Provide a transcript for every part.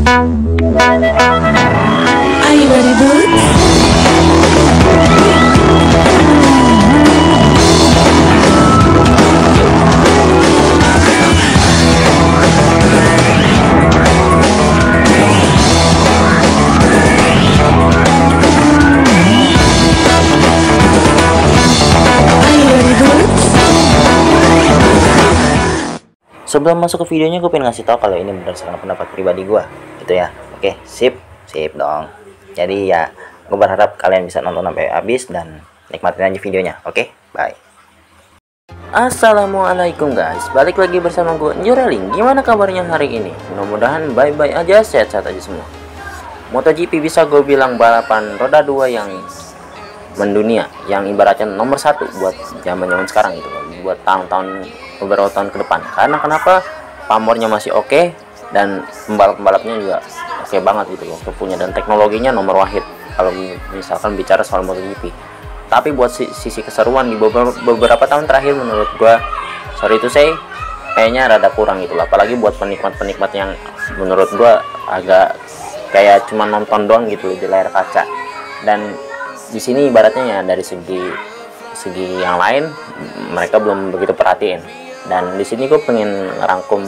Are you ready, Boots? Are you ready, Boots? Sebelum masuk ke videonya, gue pengen ngasih tau kalau ini berdasarkan pendapat pribadi gue, gitu ya. Oke, sip dong. Jadi ya, gue berharap kalian bisa nonton sampai habis dan nikmatin aja videonya. Oke, bye. Assalamualaikum guys, balik lagi bersama gue Njurelin. Gimana kabarnya hari ini? Mudah-mudahan baik-baik aja, sehat-sehat aja semua. MotoGP bisa gue bilang balapan roda 2 yang mendunia, yang ibaratnya nomor 1 buat zaman sekarang gitu, buat tahun-tahun beberapa tahun ke depan. Karena kenapa? Pamornya masih oke dan pembalap-pembalapnya juga oke banget gitu loh, punya dan teknologinya nomor wahid kalau misalkan bicara soal MotoGP. Tapi buat sisi keseruan di beberapa tahun terakhir menurut gua, sorry itu saya kayaknya rada kurang gitu lah. Apalagi buat penikmat-penikmat yang menurut gua agak kayak cuma nonton doang gitu di layar kaca. Dan di sini ibaratnya ya dari segi yang lain mereka belum begitu perhatiin. Dan di sini gue pengen ngerangkum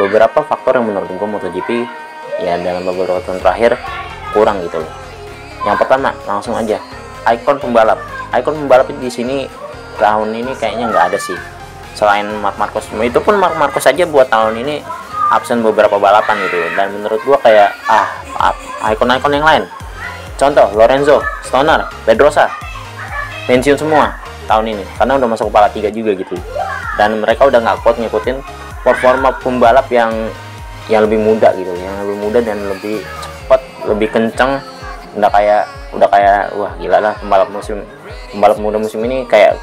beberapa faktor yang menurut gue MotoGP ya dalam beberapa tahun terakhir kurang gitu loh. Yang pertama, langsung aja ikon pembalap di sini tahun ini kayaknya nggak ada sih, selain Marc Marquez. Itu pun Marc Marquez aja buat tahun ini absen beberapa balapan gitu. Dan menurut gue kayak ikon-ikon yang lain, contoh Lorenzo, Stoner, Pedrosa pensiun semua tahun ini karena udah masuk kepala 3 juga gitu. Dan mereka udah nggak kuat ngikutin performa pembalap yang lebih muda gitu, yang lebih muda dan lebih cepat, lebih kenceng. Udah kayak wah gila lah, pembalap muda musim ini kayak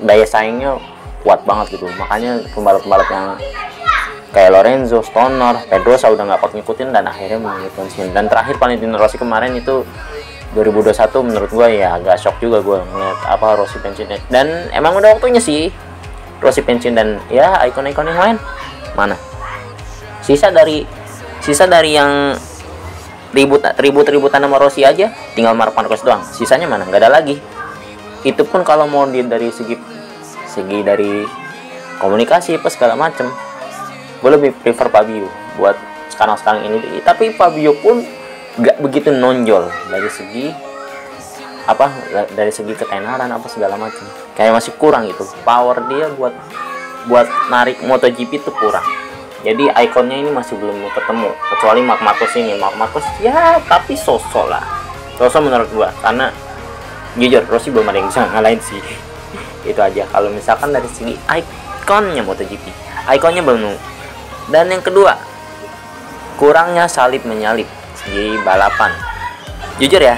daya saingnya kuat banget gitu. Makanya pembalap-pembalap yang kayak Lorenzo, Stoner, Pedrosa udah nggak kuat ngikutin dan akhirnya pensiun. Dan terakhir Valentino Rossi kemarin itu 2021 menurut gue ya agak shock juga gue ngeliat Rossi pensiunnya. Dan emang udah waktunya sih Rossi pensiun. Dan ya ikon-ikon yang lain mana? Sisa dari yang ribut-ributan sama Rossi aja tinggal Marc Marquez doang. Sisanya mana? Nggak ada lagi. Itu pun kalau mau dari segi dari komunikasi apa segala macem, gue lebih prefer Fabio buat sekarang ini. Tapi Fabio pun nggak begitu nonjol dari segi ketenaran apa segala macam, kayak masih kurang gitu. Power dia buat narik MotoGP itu kurang. Jadi ikonnya ini masih belum ketemu, kecuali Marc Marquez ini. Marc Marquez ya tapi sosok menurut gua, karena jujur Rossi belum ada yang bisa ngalahin sih. Itu aja kalau misalkan dari segi ikonnya MotoGP, ikonnya belum. Dan yang kedua, kurangnya salib menyalip di balapan. Jujur ya,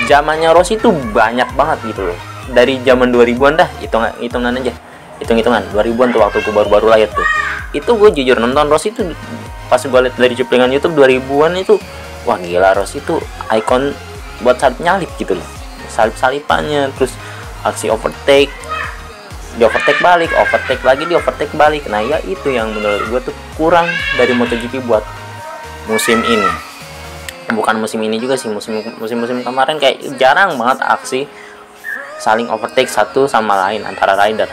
zamannya Rossi itu banyak banget gitu loh. Dari zaman 2000-an dah, hitungan 2000-an tuh waktu gue baru lahir tuh. Itu gue jujur nonton Rossi tuh pas gue liat dari cuplikan YouTube 2000-an itu, wah gila, Rossi tuh ikon buat salib nyalip gitu loh. Salip-salipannya, terus aksi overtake, di overtake balik, overtake lagi, di overtake balik. Nah ya itu yang menurut gue tuh kurang dari MotoGP buat musim ini. Bukan musim ini juga sih, musim kemarin kayak jarang banget aksi saling overtake satu sama lain antara rider.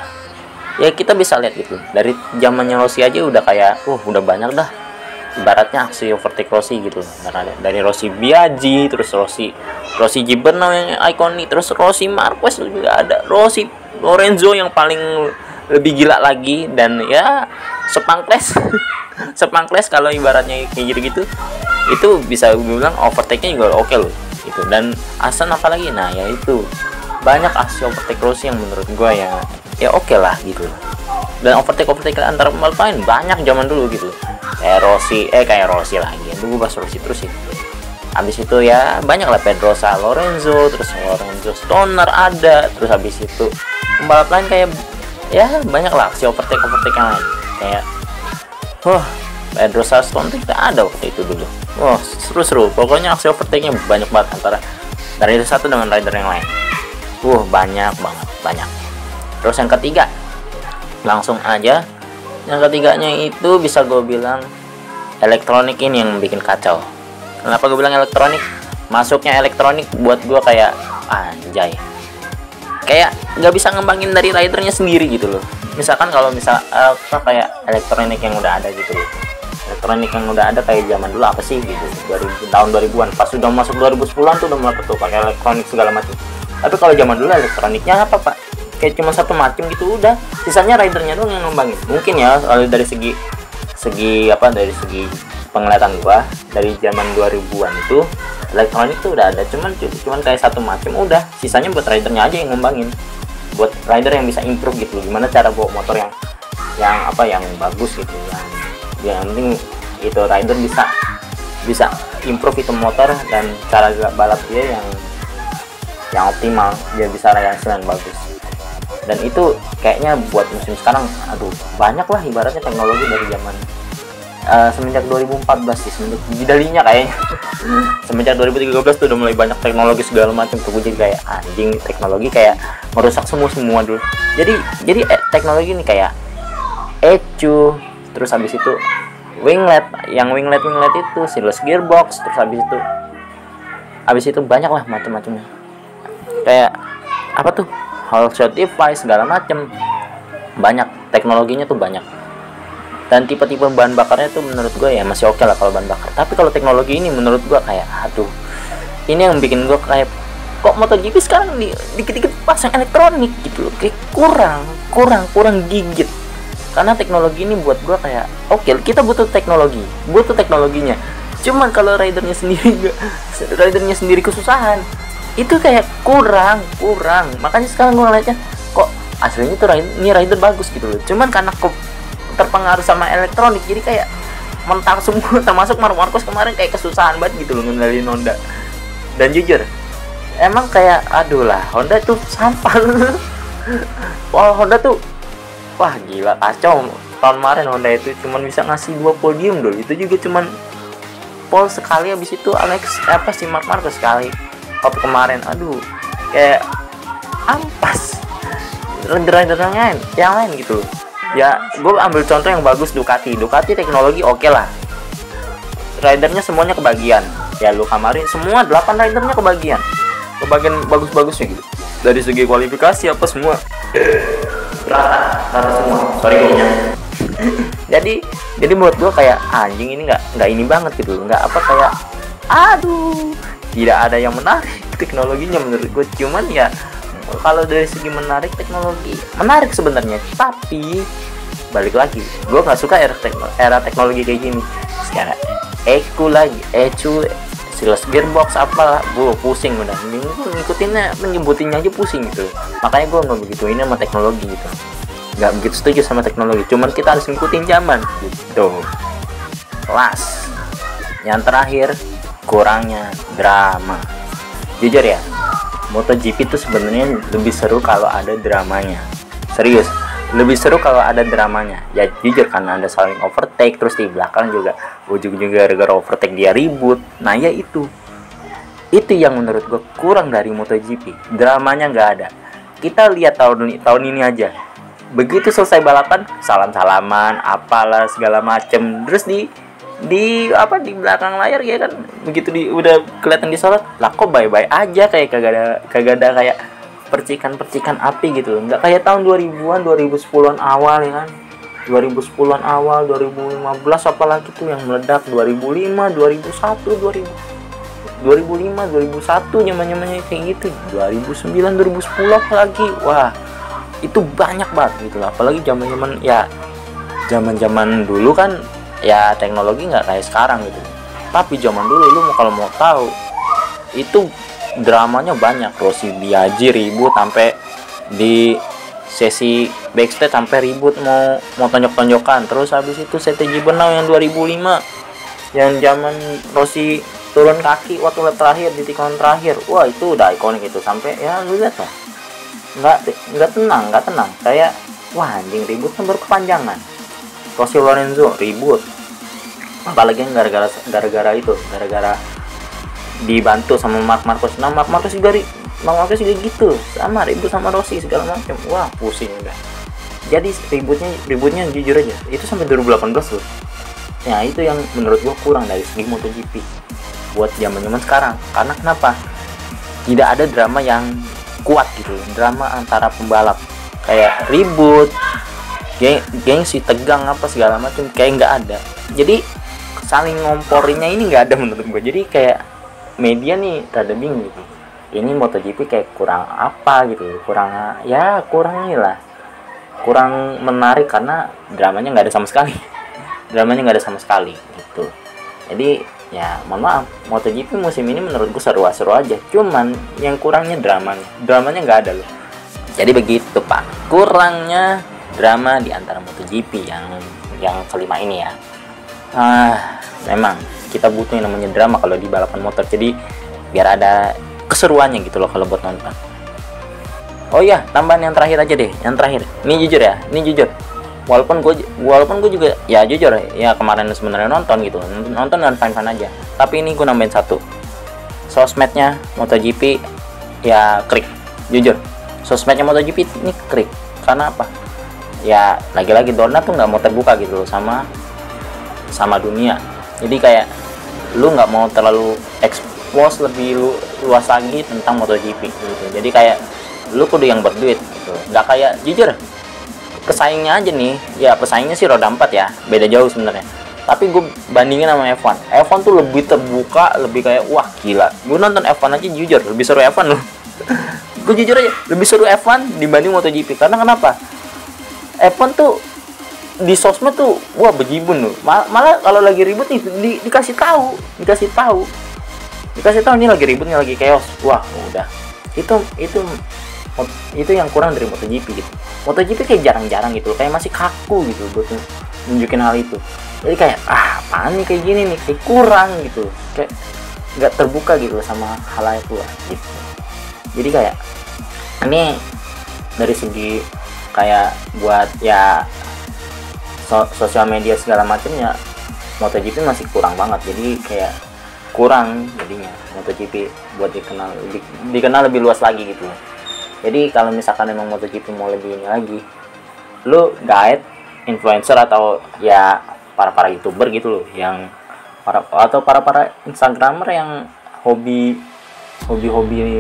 Ya kita bisa lihat gitu, dari zamannya Rossi aja udah kayak udah banyak dah ibaratnya aksi overtake Rossi gitu. Dari Rossi Biaggi, terus Rossi Gibernau yang ikonik, terus Rossi Marquez juga ada, Rossi Lorenzo yang paling lebih gila lagi. Dan ya sepangkles kalau ibaratnya kayak gitu-gitu, itu bisa gue bilang overtake-nya juga oke loh gitu. Dan Hasan apalagi, nah ya itu banyak aksi overtake Rossi yang menurut gue ya oke lah gitu. Dan overtake antara pembalap lain banyak zaman dulu gitu, kayak Rossi lagi, gue bahas Rossi terus sih. Habis itu ya banyak lah, Pedrosa, Lorenzo Stoner ada. Terus habis itu pembalap lain kayak ya banyak lah aksi overtake yang lain, kayak Pedrosa, Stoner kita ada waktu itu dulu. Seru pokoknya aksi overtake-nya banyak banget antara dari satu dengan rider yang lain. Banyak banget. Terus yang ketiga, langsung aja yang ketiganya itu bisa gue bilang elektronik ini yang bikin kacau. Kenapa gue bilang elektronik? Masuknya elektronik buat gue kayak anjay, kayak nggak bisa ngembangin dari ridernya sendiri gitu loh. Misalkan kalau kayak elektronik yang udah ada gitu loh, elektronik yang udah ada kayak zaman dulu apa sih gitu, dari tahun 2000-an, pas sudah masuk 2010-an tuh udah mulai tuh pakai elektronik segala macam. Tapi kalau zaman dulu elektroniknya apa pak, kayak cuma satu macam gitu udah, sisanya ridernya doang yang ngembangin. Mungkin ya kalau dari segi dari segi penglihatan gua, dari zaman 2000-an itu elektronik tuh udah ada, cuman kayak satu macam udah, sisanya buat ridernya aja yang ngembangin, buat rider yang bisa improve gitu, gimana cara bawa motor yang bagus gitu, yang penting itu rider bisa improve itu motor, dan cara balap dia yang optimal, dia bisa hasilnya bagus. Dan itu kayaknya buat musim sekarang, aduh banyak lah ibaratnya teknologi dari zaman semenjak 2014 sih, semenjak didalinya kayaknya semenjak 2013 tuh udah mulai banyak teknologi segala macam tuh. Gue jadi kayak anjing, teknologi kayak merusak semua dulu. Jadi teknologi ini kayak ECU, terus habis itu winglet itu seamless gearbox, terus habis itu banyak lah macam-macamnya, kayak apa tuh whole shot device segala macam, banyak teknologinya tuh banyak. Dan tipe-tipe bahan bakarnya tuh menurut gue ya masih oke lah kalau bahan bakar. Tapi kalau teknologi ini menurut gue kayak aduh, ini yang bikin gue kayak kok MotoGP sekarang dikit-dikit pasang elektronik gitu loh, kayak kurang gigit. Karena teknologi ini buat gue kayak oke, kita butuh teknologinya, cuman kalau ridernya sendiri kesusahan, itu kayak kurang. Makanya sekarang gue ngeliatnya kok aslinya tuh rider bagus gitu loh, cuman karena terpengaruh sama elektronik jadi kayak mental semua, termasuk Marc Marquez kemarin kayak kesusahan banget gitu loh ngendalin Honda. Dan jujur emang kayak aduh lah, Honda tuh sampah wah Honda tuh wah gila kacau. Tahun kemarin Honda itu cuman bisa ngasih 2 podium dulu, itu juga cuman pole sekali, habis itu Marc Marquez sekali. Waktu kemarin aduh kayak ampas rider yang lain gitu loh. Ya gue ambil contoh yang bagus, Ducati teknologi oke lah, ridernya semuanya kebagian. Ya lu kemarin semua 8 ridernya kebagian bagus-bagusnya gitu, dari segi kualifikasi apa semua rata semua, sorry gue jadi menurut gue kayak anjing, ini nggak ini banget gitu, nggak apa kayak aduh tidak ada yang menarik teknologinya menurut gue. Cuman ya kalau dari segi teknologi menarik sebenarnya, tapi balik lagi gue nggak suka era teknologi kayak gini. Sekarang ECU seamless gearbox apalah, gue pusing udah, menyebutinnya aja pusing gitu. Makanya gue nggak begitu ini sama teknologi gitu, nggak begitu setuju sama teknologi, cuman kita harus ngikutin zaman gitu. Kelas yang terakhir, kurangnya drama. Jujur ya, MotoGP itu sebenarnya lebih seru kalau ada dramanya. Serius, lebih seru kalau ada dramanya. Ya jujur, karena ada saling overtake, terus di belakang juga ujung-ujungnya gara-gara overtake dia ribut. Nah ya itu yang menurut gue kurang dari MotoGP. Dramanya nggak ada. Kita lihat tahun ini aja, begitu selesai balapan salam-salaman apalah segala macem, terus di belakang layar ya kan, begitu udah kelihatan disorot lah kok bye-bye aja, kayak kagak ada kayak percikan api gitu. Nggak kayak tahun 2000-an 2010-an awal ya kan, 2010-an awal 2015 apalagi tuh yang meledak, 2005 zamannya kayak gitu, 2009 2010 apalagi, wah itu banyak banget gitu lah. Apalagi zaman dulu kan ya teknologi nggak kayak sekarang gitu, tapi zaman dulu lu kalau mau tahu itu dramanya banyak. Rossi Biaggi ribut sampai di sesi backstage, sampai ribut mau tonjok-tonjokan. Terus habis itu CTJ Benau yang 2005 yang zaman Rossi turun kaki waktu lap terakhir di tikungan terakhir, wah itu udah ikonik itu. Sampai ya lu lihat lah, nggak tenang kayak wah anjing, ributnya berkepanjangan. Rossi Lorenzo ribut, apalagi gara-gara dibantu sama Marc Marquez. Nah Marc Marquez juga gitu, sama ribut sama Rossi segala macam. Wah pusing udah. Jadi ributnya jujur aja itu sampai 2018 loh. Ya itu yang menurut gua kurang dari segi MotoGP buat zaman sekarang. Karena kenapa? Tidak ada drama yang kuat gitu, drama antara pembalap kayak ribut, gengsi, tegang apa segala macam, kayak nggak ada. Jadi saling ngomporinya ini nggak ada menurut gue. Jadi kayak media nih rada bingung gitu, ini MotoGP kayak kurang apa gitu, kurang inilah, kurang menarik karena dramanya nggak ada sama sekali. Dramanya nggak ada sama sekali gitu. Jadi ya mohon maaf, MotoGP musim ini menurut gue seru-seru aja, cuman yang kurangnya dramanya nggak ada loh. Jadi begitu Pak, kurangnya drama di antara MotoGP yang kelima ini ya. Memang kita butuh yang namanya drama kalau di balapan motor, jadi biar ada keseruannya gitu loh kalau buat nonton. Oh iya, tambahan yang terakhir aja deh, yang terakhir. Ini jujur. Walaupun gue juga ya jujur ya, kemarin sebenarnya nonton dan fine aja, tapi ini gue nambahin satu, sosmednya MotoGP ya krik. Jujur sosmednya MotoGP ini krik karena apa ya, lagi-lagi Dorna tuh nggak mau terbuka gitu loh sama dunia. Jadi kayak lu nggak mau terlalu expose lebih luas lagi tentang MotoGP gitu. Jadi kayak lu kudu yang berduit gitu, nggak kayak jujur pesaingnya aja nih, ya pesaingnya sih roda 4 ya, beda jauh sebenarnya. Tapi gue bandingin sama F1 tuh lebih terbuka, lebih kayak wah gila. Gue nonton F1 aja jujur lebih seru F1 loh. Gue jujur aja lebih seru F1 dibanding MotoGP. Karena kenapa? F1 tuh di sosmed tuh wah bejibun loh. Malah kalau lagi ribut nih dikasih tahu ini lagi ribut, nih lagi chaos. Wah udah, itu yang kurang dari MotoGP gitu. MotoGP kayak jarang-jarang gitu, kayak masih kaku gitu buat nunjukin hal itu. Jadi kayak apaan nih kayak gini nih, kayak kurang gitu, kayak nggak terbuka gitu sama halayak luas gitu. Jadi kayak ini dari segi kayak buat ya sosial media segala macamnya, MotoGP masih kurang banget. Jadi kayak kurang jadinya MotoGP buat dikenal lebih luas lagi gitu. Jadi kalau misalkan emang MotoGP mau lebih ini lagi, lu guide influencer atau ya para YouTuber gitu loh, yang para Instagramer yang hobi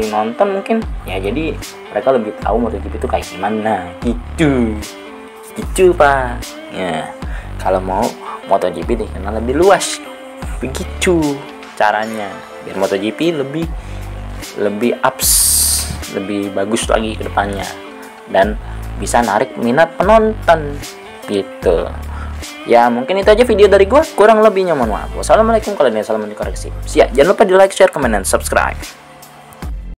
nonton mungkin ya, jadi mereka lebih tahu MotoGP itu kayak gimana gitu Pak ya. Kalau mau MotoGP dikenal lebih luas, begitu caranya biar MotoGP lebih ups, lebih bagus lagi ke depannya dan bisa narik minat penonton gitu. Ya mungkin itu aja video dari gua, kurang lebihnya mohon maaf. Wassalamualaikum, kalau ada salah dikoreksi. Siap, jangan lupa di like, share, komen, dan subscribe.